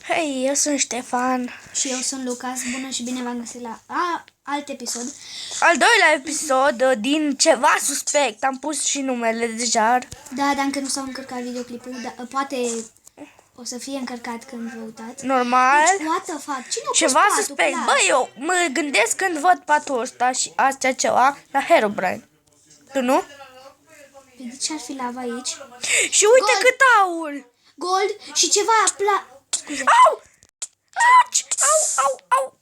Hei, eu sunt Ștefan. Și eu sunt Lucas. Bună și bine v-am găsit la alt episod. Al doilea episod din Ceva Suspect. Am pus și numele deja. Da, dar încă nu s-au încărcat videoclipul. Poate o să fie încărcat când vă uitați. Normal. Deci, what the fuck? Cine a pus Ceva patul, Suspect. clar? Băi, eu mă gândesc când văd patul ăsta și astea ceva la Herobrine. Tu nu? Păi de ce ar fi lava aici? Și uite Gold. cât aur. Gold și ceva Scuze. Au! Auci!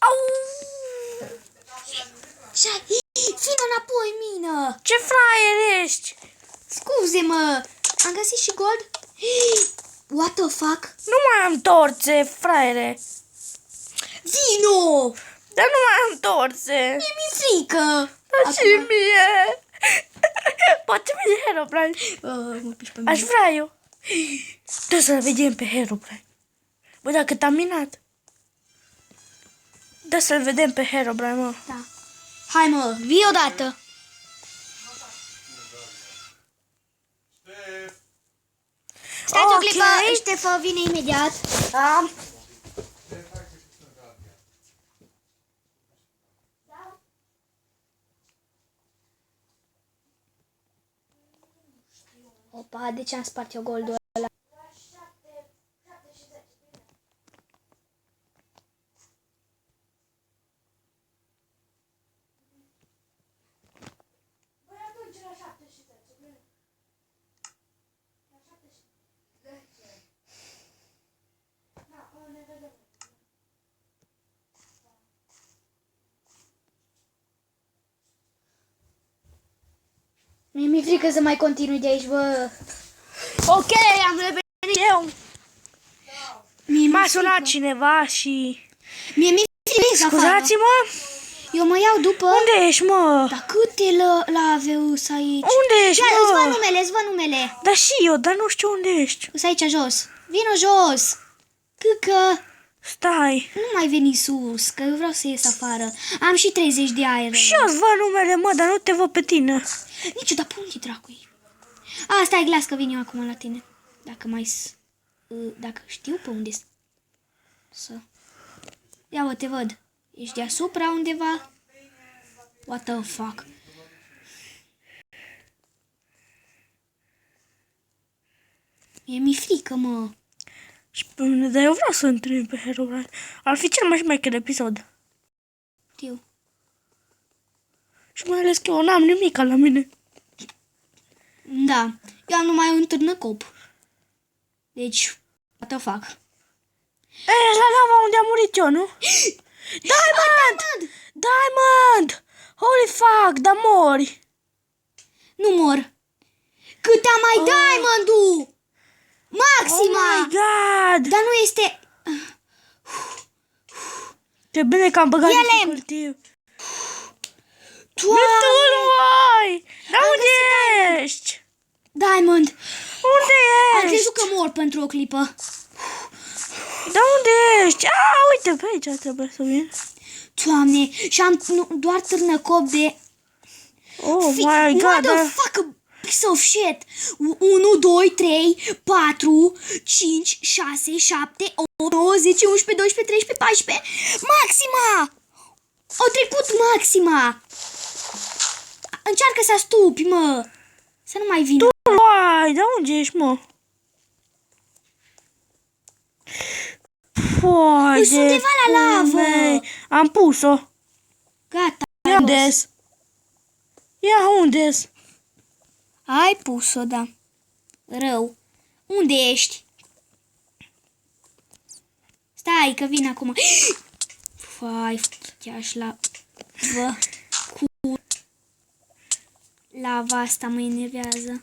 Au! Fii înapoi, mină! Ce fraier ești! Scuze-mă! Am găsit și gold? What the fuck? Nu mai am torțe, fraiere. Vino! Dar nu mai am torțe. Mi-e frică! Dar și mie. Poate vine Herobrine. Mă piși pe mine. Aș vrea eu. Trebuie să-l vedem pe Herobrine. Bă, dacă te-am minat. Da, să-l vedem pe Herobrine, mă. Da. Hai, mă, vii odată. Stați o clipă, Ștefă vine imediat. Da. Opa, de ce am spart eu goldul ăla? Mi-e frică să mai continui de aici, bă. Ok, am revenit eu. M-a sunat cineva și... Mi-e frică să afară. Scuzați-mă. Eu mă iau după. Unde ești, mă? Dar câte la Aveus aici? Unde ești, Ia, îți văd mă? numele, îți văd numele. Da și eu, dar nu știu unde ești. Îți aici jos. Vino jos. Că Stai. nu mai veni sus, că eu vreau să ies afară. Am și 30 de aer. Și eu îți văd numele, mă, dar nu te văd pe tine. Nici, dar pe unde dracui? Stai, glas, că vin eu acum la tine. Dacă mai... Dacă știu pe unde să... Ia, bă, te văd. Ești deasupra undeva? What the fuck? Mi-e frică, mă. Și pe mine, dar eu vreau să întâlnim pe Herobrine. Ar fi cel mai șmecher episod. Știu. Și mai ales că eu n-am nimic la mine. Da. Eu am numai un târnăcop. Deci, what the fuck? La lava unde am murit eu, nu? Diamond! Diamond! Holy fuck, dar mori! Nu mor. Cât am mai diamond-ul? Maxima! Oh my god! Dar nu este... Ce bine că am băgat Ia lemn! dificultiv. Doamne! Vai! Dar unde ești? Diamond! Unde Am ești? crezut că mor pentru o clipă. Dar unde ești? Uite, pe aici trebuie să vin. Doamne! Și am doar târnăcop de... Oh my god! What the fuck? Piece of shit! 1, 2, 3, 4, 5, 6, 7, 8, 9, 10, 11, 12, 13, 14... Maxima! Au trecut maxima! Încearcă să astupi, mă! Să nu mai vină. Vai, dar unde ești, mă? Foai Sunt undeva la lavă. Am pus-o. Gata. Ia unde-s? Ia unde-s? Ai pus-o, da. Rău. Unde ești? Stai, că vin acum. Fai, chiar la... Vă, cu... Lava asta mă enervează.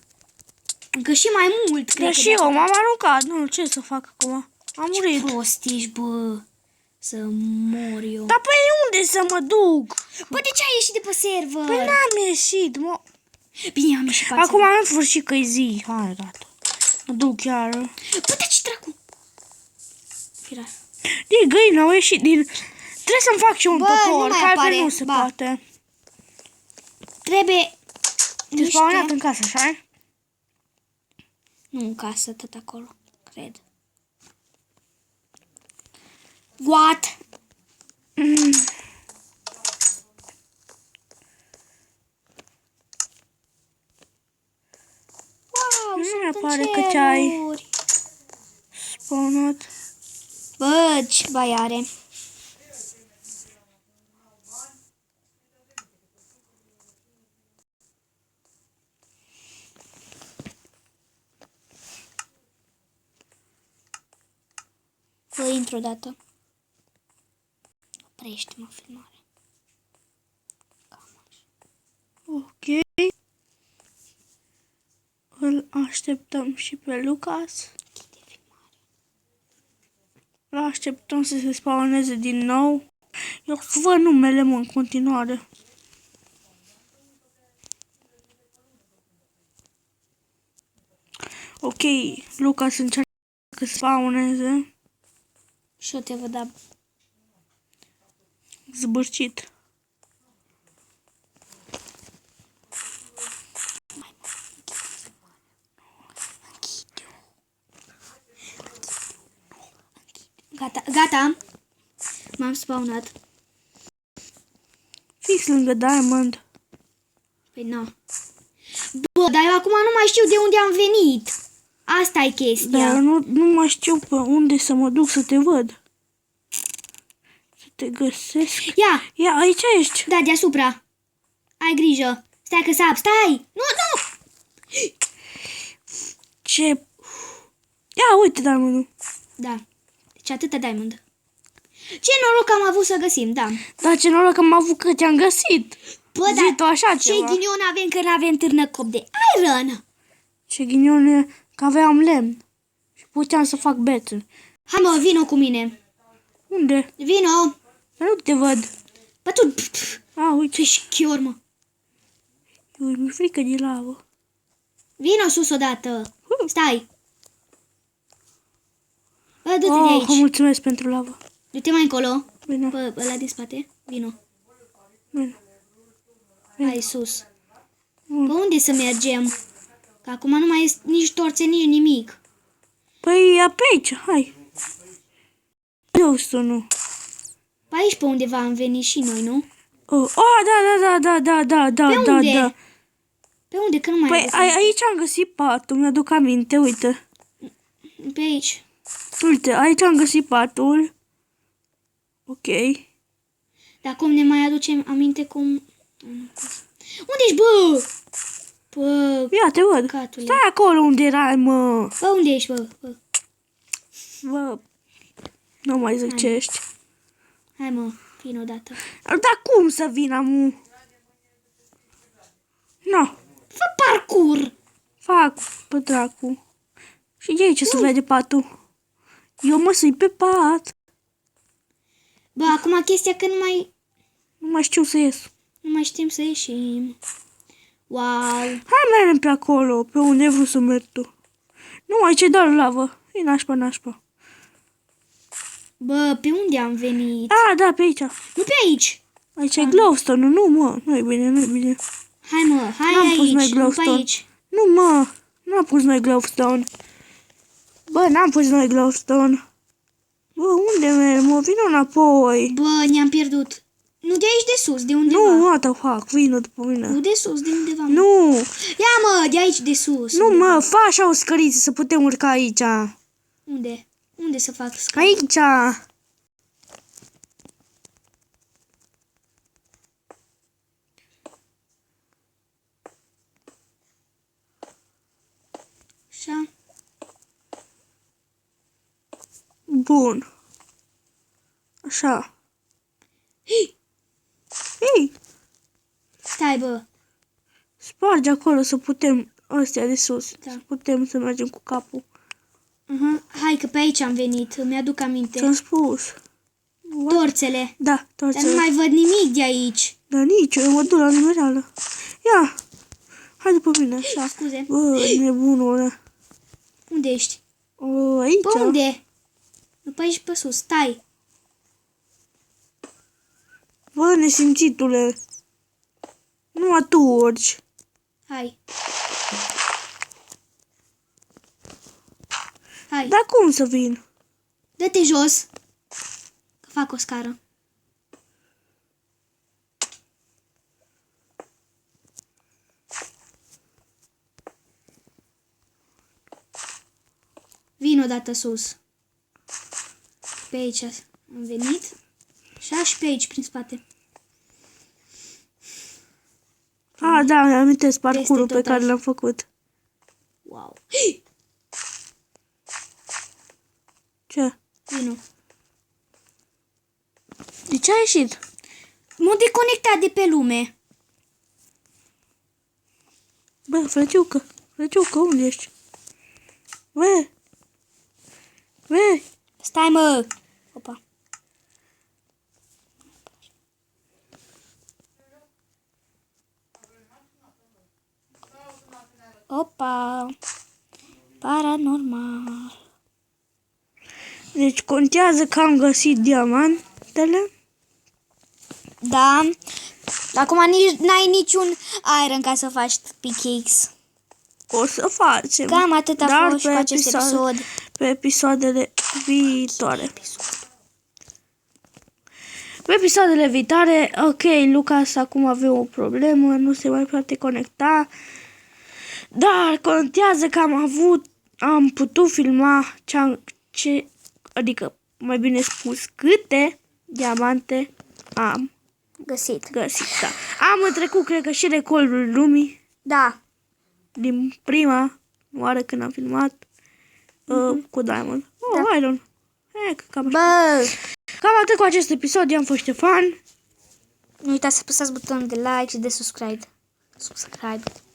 Încă și mai mult, cred Da că și de eu, asta. m-am aruncat. Nu, ce să fac acum? Am murit. Prost ești, bă. Să mor eu. Dar păi unde să mă duc? Bă, de ce ai ieșit de pe server? Păi n-am ieșit, mă. Bine, am ieșit pe alt Acum am în sfârșit că-i zi. Hai, gata. Mă duc chiar. server. Bă, dar ce dracu? Firar. Din găină au ieșit din... Trebuie să-mi fac și un Bă, topor, nu mai că altfel apare. nu se Ba. poate. Trebuie... Te spawnat în casă, așa? Nu în casă, tot acolo, cred. What? Wow, Nu sunt mi în pare că ce-ai ceruri. spawnat. Bă, ce bai are? Bă, intru odată. Oprește-mă filmare. Ok. Îl așteptăm și pe Lucas. Închide filmare. Îl așteptăm să se spawneze din nou. Eu să văd numele, mă, în continuare. Ok, Lucas încearcă să spawneze. Și eu te văd da. Zbârcit. Gata, gata. M-am spawnat. Fix lângă Diamond. Păi nu. Bă, dar eu acum nu mai știu de unde am venit. Asta e chestia. Dar nu mai știu pe unde să mă duc să te văd. Să te găsesc. Ia, Ia, aici ești. da, deasupra. Ai grijă. Stai că sap, stai. Nu, nu. Ce... Ia, uite Diamondul. Da. Deci atâta diamond. Ce noroc am avut să găsim, da. Dar ce noroc că am avut că te-am găsit. Bă, Zi tu așa ce ceva. ghinion avem că n-avem târnă cop de iron. Ce ghinione că aveam lemn. Și puteam să fac bețe. Hai mă, vino cu mine. Unde? Vino. Dar nu te văd. Bă, tu... A, uite. Tu ești chior, mă. Mi-e frică de lavă. Vino sus odată. Stai. Bă, du-te de aici. Mulțumesc pentru lavă. Du-te mai încolo. Bine, Bă, ăla din spate. Vino. bine. Hai sus. Pe unde să mergem? Că acum nu mai e nici torțe, nici nimic. Păi, e pe aici, hai. Eu nu. Pe aici pe undeva am venit și noi, nu? Oh, da. Pe unde? Pe unde? Că nu mai Păi găsim. aici am găsit patul, mi-aduc aminte, uite. Pe aici. Uite, aici am găsit patul. Ok. Dar cum ne mai aducem aminte cum... Unde ești, bă? Bă, Ia, te văd. Catule. Stai acolo unde erai, mă. bă, unde ești, bă? Bă. Bă, nu mai zic ce ești. Hai, mă, vin odată. Dar cum să vin, amu? No, Fă parcur! fac pe dracu. Și de aici se vede patul. Eu mă sui pe pat. Bă, acum chestia că Nu mai știu să ies. nu mai știm să ieșim. Wow! Hai, mergem pe acolo, pe unde ai vrut să mergi tu. Nu, aici e doar lavă. E nașpa. Bă, pe unde am venit? Ah, da, pe aici. Nu pe aici! Aici e glowstone, nu, mă. Nu e bine, nu e bine. Hai, mă, hai N-am pus noi aici, nu pe glowstone. aici. Nu, mă. N-am pus noi glowstone. Bă, n-am pus noi glowstone. Bă, unde merg, mă? Vino înapoi. Bă, ne-am pierdut. Nu de aici de sus, de undeva. Nu, what the fuck, vină după mine. Nu de sus, de undeva. Mă. Nu, Ia, mă, de aici de sus. nu, mă, fă așa o scăriță să putem urca aici. Unde? Unde să fac scări? Aici. Așa. Bun. Așa. Ei, Stai, bă. sparge acolo să putem, astea de sus, Da. să putem să mergem cu capul. Hai că pe aici am venit, îmi aduc aminte. Ți-am spus. Torțele. Da, Dar nu torțele. mai văd nimic de aici. Dar nici, eu mă duc la numereală. Ia, hai după mine, așa. Scuze. Bă, nebunule. Unde ești? Aici. Pe unde? Nu pe aici, pe sus. Stai. Bă, nesimțitule. Nu tu urci. Hai. Hai. Dar cum să vin? Dă-te jos. Fac o scară. Vin odată sus. Pe aici am venit. Și pe aici, prin spate. Da, îmi amintesc parcurul Peste pe tot care așa. l-am făcut. Wow. Ce? Vino. De ce a ieșit? M-a deconectat de pe lume. Bă, Frăciucă, unde ești? Bă! Stai, mă! Opa. Opa. Paranormal. Deci contează că am găsit diamantele. Da. Acum n-ai niciun iron ca să faci pickaxe. O să facem. Cam atât a Dar fost și cu acest episod. Pe episoadele viitoare. Pe episoadele viitoare, ok, Lucas acum avea o problemă, nu se mai poate conecta. Dar contează că am putut filma adică, mai bine spus, câte diamante am Găsit. găsit. Da. Am trecut, cred că, și recordul lumii Da. din prima oară când am filmat cu Diamond. Da. Iron. Cam așa. Bă! Cam atât cu acest episod. Eu am fost Ștefan. Nu uitați să apăsați butonul de like și de subscribe.